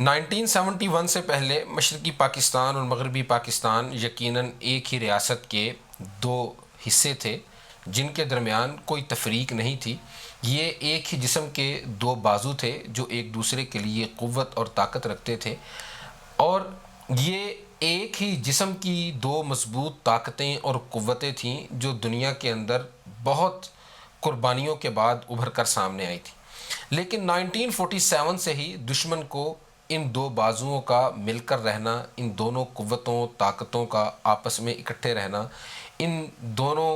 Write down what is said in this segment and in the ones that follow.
1971 سے پہلے مشرقی پاکستان اور مغربی پاکستان یقیناً ایک ہی ریاست کے دو حصے تھے جن کے درمیان کوئی تفریق نہیں تھی۔ یہ ایک ہی جسم کے دو بازو تھے جو ایک دوسرے کے لیے قوت اور طاقت رکھتے تھے، اور یہ ایک ہی جسم کی دو مضبوط طاقتیں اور قوتیں تھیں جو دنیا کے اندر بہت قربانیوں کے بعد ابھر کر سامنے آئی تھی۔ لیکن 1947 سے ہی دشمن کو ان دو بازوؤں کا مل کر رہنا، ان دونوں قوتوں طاقتوں کا آپس میں اکٹھے رہنا، ان دونوں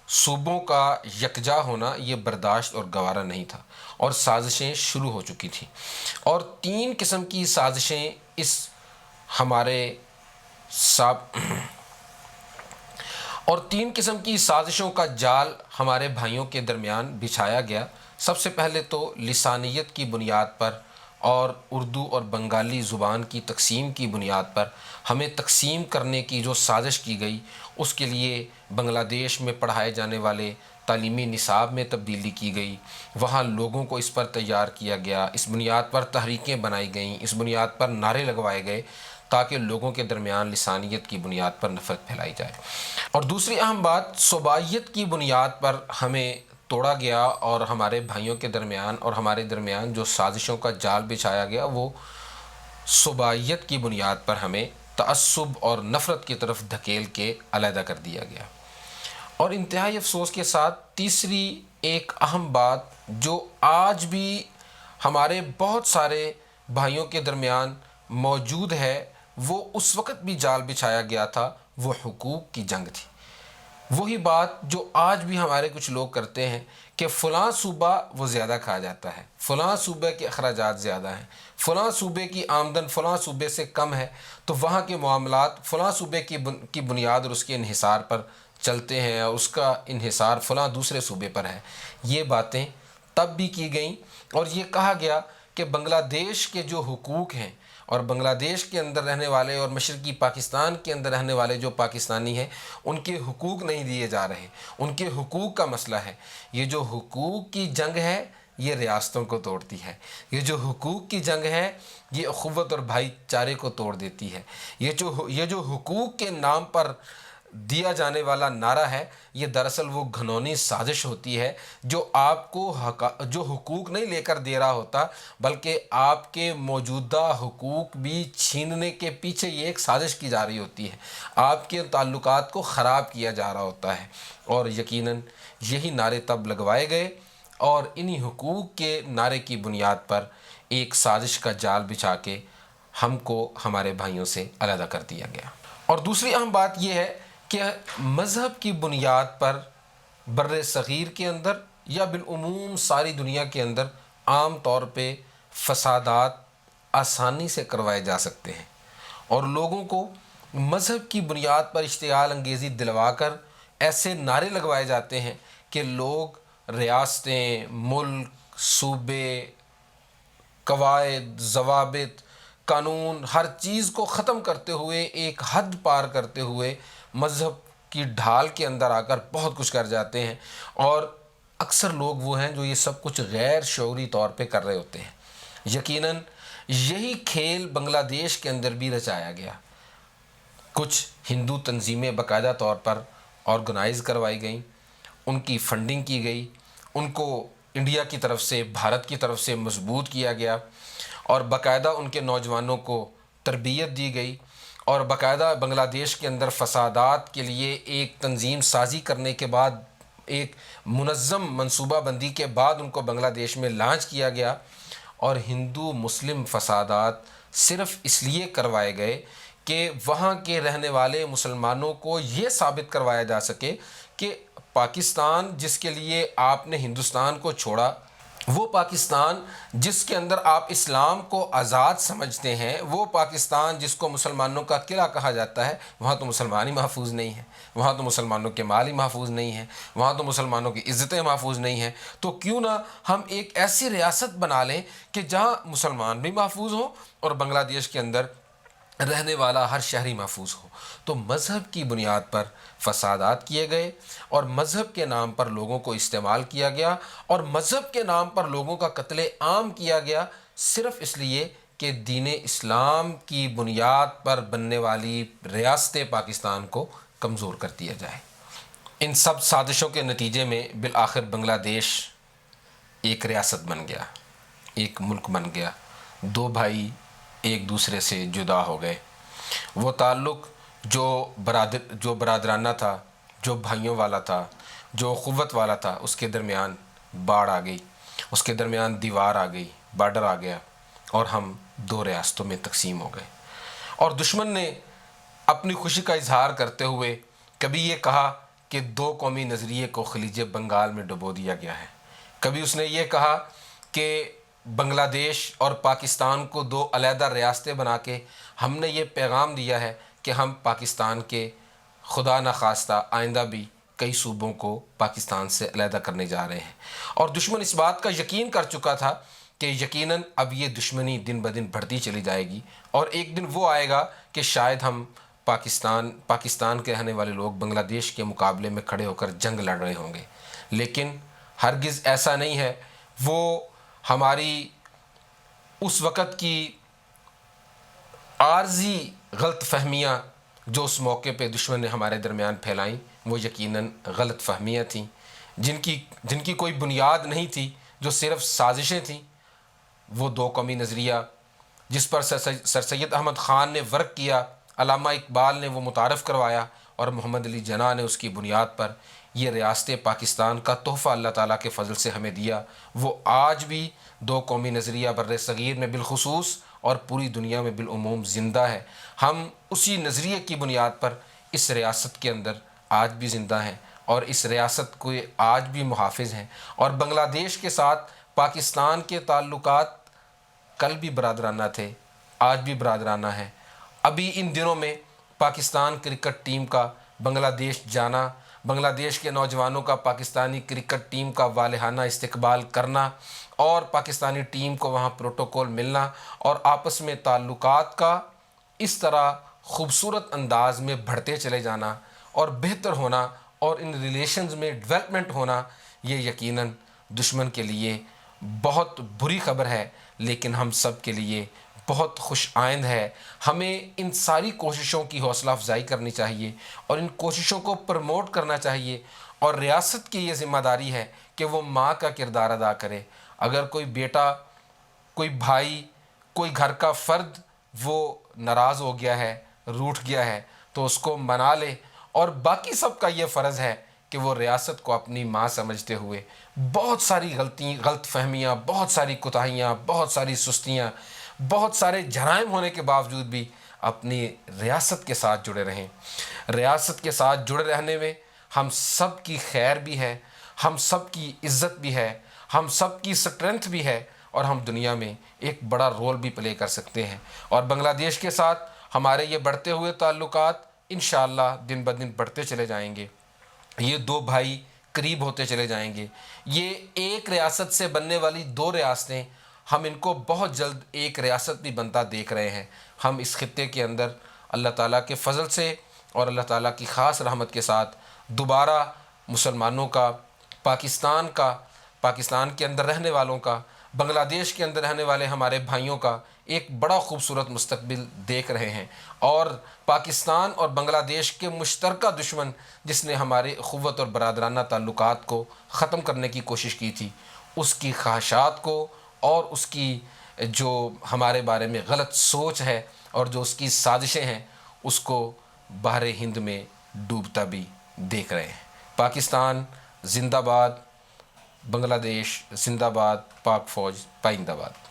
صوبوں کا یکجا ہونا یہ برداشت اور گوارا نہیں تھا، اور سازشیں شروع ہو چکی تھیں، اور تین قسم کی سازشیں اس ہمارے اور تین قسم کی سازشوں کا جال ہمارے بھائیوں کے درمیان بچھایا گیا۔ سب سے پہلے تو لسانیت کی بنیاد پر اور اردو اور بنگالی زبان کی تقسیم کی بنیاد پر ہمیں تقسیم کرنے کی جو سازش کی گئی، اس کے لیے بنگلہ دیش میں پڑھائے جانے والے تعلیمی نصاب میں تبدیلی کی گئی، وہاں لوگوں کو اس پر تیار کیا گیا، اس بنیاد پر تحریکیں بنائی گئیں، اس بنیاد پر نعرے لگوائے گئے تاکہ لوگوں کے درمیان لسانیت کی بنیاد پر نفرت پھیلائی جائے۔ اور دوسری اہم بات، صوبائیت کی بنیاد پر ہمیں توڑا گیا، اور ہمارے بھائیوں کے درمیان اور ہمارے درمیان جو سازشوں کا جال بچھایا گیا وہ صوبائیت کی بنیاد پر ہمیں تعصب اور نفرت کی طرف دھکیل کے علیحدہ کر دیا گیا۔ اور انتہائی افسوس کے ساتھ تیسری ایک اہم بات جو آج بھی ہمارے بہت سارے بھائیوں کے درمیان موجود ہے، وہ اس وقت بھی جال بچھایا گیا تھا، وہ حقوق کی جنگ تھی۔ وہی بات جو آج بھی ہمارے کچھ لوگ کرتے ہیں کہ فلاں صوبہ وہ زیادہ کھا جاتا ہے، فلاں صوبے کے اخراجات زیادہ ہیں، فلاں صوبے کی آمدن فلاں صوبے سے کم ہے، تو وہاں کے معاملات فلاں صوبے کی بنیاد اور اس کے انحصار پر چلتے ہیں، اور اس کا انحصار فلاں دوسرے صوبے پر ہے۔ یہ باتیں تب بھی کی گئیں، اور یہ کہا گیا کہ بنگلہ دیش کے جو حقوق ہیں، اور بنگلہ دیش کے اندر رہنے والے اور مشرقی پاکستان کے اندر رہنے والے جو پاکستانی ہیں ان کے حقوق نہیں دیے جا رہے، ان کے حقوق کا مسئلہ ہے۔ یہ جو حقوق کی جنگ ہے یہ ریاستوں کو توڑتی ہے، یہ جو حقوق کی جنگ ہے یہ اخوت اور بھائی چارے کو توڑ دیتی ہے۔ یہ جو حقوق کے نام پر دیا جانے والا نعرہ ہے، یہ دراصل وہ گھنونی سازش ہوتی ہے جو آپ کو جو حقوق نہیں لے کر دے رہا ہوتا، بلکہ آپ کے موجودہ حقوق بھی چھیننے کے پیچھے یہ ایک سازش کی جا رہی ہوتی ہے، آپ کے تعلقات کو خراب کیا جا رہا ہوتا ہے۔ اور یقیناً یہی نعرے تب لگوائے گئے، اور انہی حقوق کے نعرے کی بنیاد پر ایک سازش کا جال بچھا کے ہم کو ہمارے بھائیوں سے علیحدہ کر دیا گیا۔ اور دوسری اہم بات یہ ہے کہ مذہب کی بنیاد پر بر صغیر کے اندر یا بالعموم ساری دنیا کے اندر عام طور پہ فسادات آسانی سے کروائے جا سکتے ہیں، اور لوگوں کو مذہب کی بنیاد پر اشتعال انگیزی دلوا کر ایسے نعرے لگوائے جاتے ہیں کہ لوگ ریاستیں، ملک، صوبے، قواعد، ضوابط، قانون، ہر چیز کو ختم کرتے ہوئے، ایک حد پار کرتے ہوئے مذہب کی ڈھال کے اندر آ کر بہت کچھ کر جاتے ہیں، اور اکثر لوگ وہ ہیں جو یہ سب کچھ غیر شعوری طور پہ کر رہے ہوتے ہیں۔ یقیناً یہی کھیل بنگلہ دیش کے اندر بھی رچایا گیا، کچھ ہندو تنظیمیں باقاعدہ طور پر آرگنائز کروائی گئیں، ان کی فنڈنگ کی گئی، ان کو انڈیا کی طرف سے، بھارت کی طرف سے مضبوط کیا گیا، اور باقاعدہ ان کے نوجوانوں کو تربیت دی گئی، اور باقاعدہ بنگلہ دیش کے اندر فسادات کے لیے ایک تنظیم سازی کرنے کے بعد، ایک منظم منصوبہ بندی کے بعد ان کو بنگلہ دیش میں لانچ کیا گیا، اور ہندو مسلم فسادات صرف اس لیے کروائے گئے کہ وہاں کے رہنے والے مسلمانوں کو یہ ثابت کروایا جا سکے کہ پاکستان جس کے لیے آپ نے ہندوستان کو چھوڑا، وہ پاکستان جس کے اندر آپ اسلام کو آزاد سمجھتے ہیں، وہ پاکستان جس کو مسلمانوں کا قلعہ کہا جاتا ہے، وہاں تو مسلمان ہی محفوظ نہیں ہیں، وہاں تو مسلمانوں کے مال ہی محفوظ نہیں ہیں، وہاں تو مسلمانوں کی عزتیں محفوظ نہیں ہیں۔ تو کیوں نہ ہم ایک ایسی ریاست بنا لیں کہ جہاں مسلمان بھی محفوظ ہوں اور بنگلہ دیش کے اندر رہنے والا ہر شہری محفوظ ہو۔ تو مذہب کی بنیاد پر فسادات کیے گئے، اور مذہب کے نام پر لوگوں کو استعمال کیا گیا، اور مذہب کے نام پر لوگوں کا قتل عام کیا گیا، صرف اس لیے کہ دین اسلام کی بنیاد پر بننے والی ریاست پاکستان کو کمزور کر دیا جائے۔ ان سب سازشوں کے نتیجے میں بالآخر بنگلہ دیش ایک ریاست بن گیا، ایک ملک بن گیا۔ دو بھائی ایک دوسرے سے جدا ہو گئے۔ وہ تعلق جو برادرانہ تھا، جو بھائیوں والا تھا، جو اخوت والا تھا، اس کے درمیان باڑ آ گئی، اس کے درمیان دیوار آ گئی، بارڈر آ گیا، اور ہم دو ریاستوں میں تقسیم ہو گئے۔ اور دشمن نے اپنی خوشی کا اظہار کرتے ہوئے کبھی یہ کہا کہ دو قومی نظریے کو خلیج بنگال میں ڈبو دیا گیا ہے، کبھی اس نے یہ کہا کہ بنگلہ دیش اور پاکستان کو دو علیحدہ ریاستیں بنا کے ہم نے یہ پیغام دیا ہے کہ ہم پاکستان کے خدا نخواستہ آئندہ بھی کئی صوبوں کو پاکستان سے علیحدہ کرنے جا رہے ہیں۔ اور دشمن اس بات کا یقین کر چکا تھا کہ یقیناً اب یہ دشمنی دن بدن بڑھتی چلی جائے گی، اور ایک دن وہ آئے گا کہ شاید ہم پاکستان کے رہنے والے لوگ بنگلہ دیش کے مقابلے میں کھڑے ہو کر جنگ لڑ رہے ہوں گے۔ لیکن ہرگز ایسا نہیں ہے۔ وہ ہماری اس وقت کی عارضی غلط فہمیاں جو اس موقع پہ دشمن نے ہمارے درمیان پھیلائیں، وہ یقیناً غلط فہمیاں تھیں، جن کی کوئی بنیاد نہیں تھی، جو صرف سازشیں تھیں۔ وہ دو قومی نظریہ جس پر سر سید احمد خان نے ورک کیا، علامہ اقبال نے وہ متعارف کروایا، اور محمد علی جناح نے اس کی بنیاد پر یہ ریاست پاکستان کا تحفہ اللہ تعالیٰ کے فضل سے ہمیں دیا، وہ آج بھی دو قومی نظریہ بر صغیر میں بالخصوص اور پوری دنیا میں بالعموم زندہ ہے۔ ہم اسی نظریے کی بنیاد پر اس ریاست کے اندر آج بھی زندہ ہیں، اور اس ریاست کو آج بھی محافظ ہیں۔ اور بنگلہ دیش کے ساتھ پاکستان کے تعلقات کل بھی برادرانہ تھے، آج بھی برادرانہ ہیں۔ ابھی ان دنوں میں پاکستان کرکٹ ٹیم کا بنگلہ دیش جانا، بنگلہ دیش کے نوجوانوں کا پاکستانی کرکٹ ٹیم کا والہانہ استقبال کرنا، اور پاکستانی ٹیم کو وہاں پروٹوکول ملنا، اور آپس میں تعلقات کا اس طرح خوبصورت انداز میں بڑھتے چلے جانا اور بہتر ہونا، اور ان ریلیشنز میں ڈیولپمنٹ ہونا، یہ یقیناً دشمن کے لیے بہت بری خبر ہے، لیکن ہم سب کے لیے بہت خوش آئند ہے۔ ہمیں ان ساری کوششوں کی حوصلہ افزائی کرنی چاہیے، اور ان کوششوں کو پروموٹ کرنا چاہیے، اور ریاست کی یہ ذمہ داری ہے کہ وہ ماں کا کردار ادا کرے۔ اگر کوئی بیٹا، کوئی بھائی، کوئی گھر کا فرد وہ ناراض ہو گیا ہے، روٹھ گیا ہے، تو اس کو منا لے، اور باقی سب کا یہ فرض ہے کہ وہ ریاست کو اپنی ماں سمجھتے ہوئے بہت ساری غلط فہمیاں، بہت ساری کوتاہیاں، بہت ساری سستیاں، بہت سارے جرائم ہونے کے باوجود بھی اپنی ریاست کے ساتھ جڑے رہیں۔ ریاست کے ساتھ جڑے رہنے میں ہم سب کی خیر بھی ہے، ہم سب کی عزت بھی ہے، ہم سب کی سٹرنتھ بھی ہے، اور ہم دنیا میں ایک بڑا رول بھی پلے کر سکتے ہیں۔ اور بنگلہ دیش کے ساتھ ہمارے یہ بڑھتے ہوئے تعلقات انشاءاللہ دن بدن بڑھتے چلے جائیں گے۔ یہ دو بھائی قریب ہوتے چلے جائیں گے۔ یہ ایک ریاست سے بننے والی دو ریاستیں، ہم ان کو بہت جلد ایک ریاست بھی بنتا دیکھ رہے ہیں۔ ہم اس خطے کے اندر اللہ تعالیٰ کے فضل سے اور اللہ تعالیٰ کی خاص رحمت کے ساتھ دوبارہ مسلمانوں کا، پاکستان کے اندر رہنے والوں کا، بنگلہ دیش کے اندر رہنے والے ہمارے بھائیوں کا ایک بڑا خوبصورت مستقبل دیکھ رہے ہیں۔ اور پاکستان اور بنگلہ دیش کے مشترکہ دشمن جس نے ہمارے اخوت اور برادرانہ تعلقات کو ختم کرنے کی کوشش کی تھی، اس کی خواہشات کو اور اس کی جو ہمارے بارے میں غلط سوچ ہے اور جو اس کی سازشیں ہیں، اس کو بحر ہند میں ڈوبتا بھی دیکھ رہے ہیں۔ پاکستان زندہ باد، بنگلہ دیش زندہ باد، پاک فوج پائندہ باد۔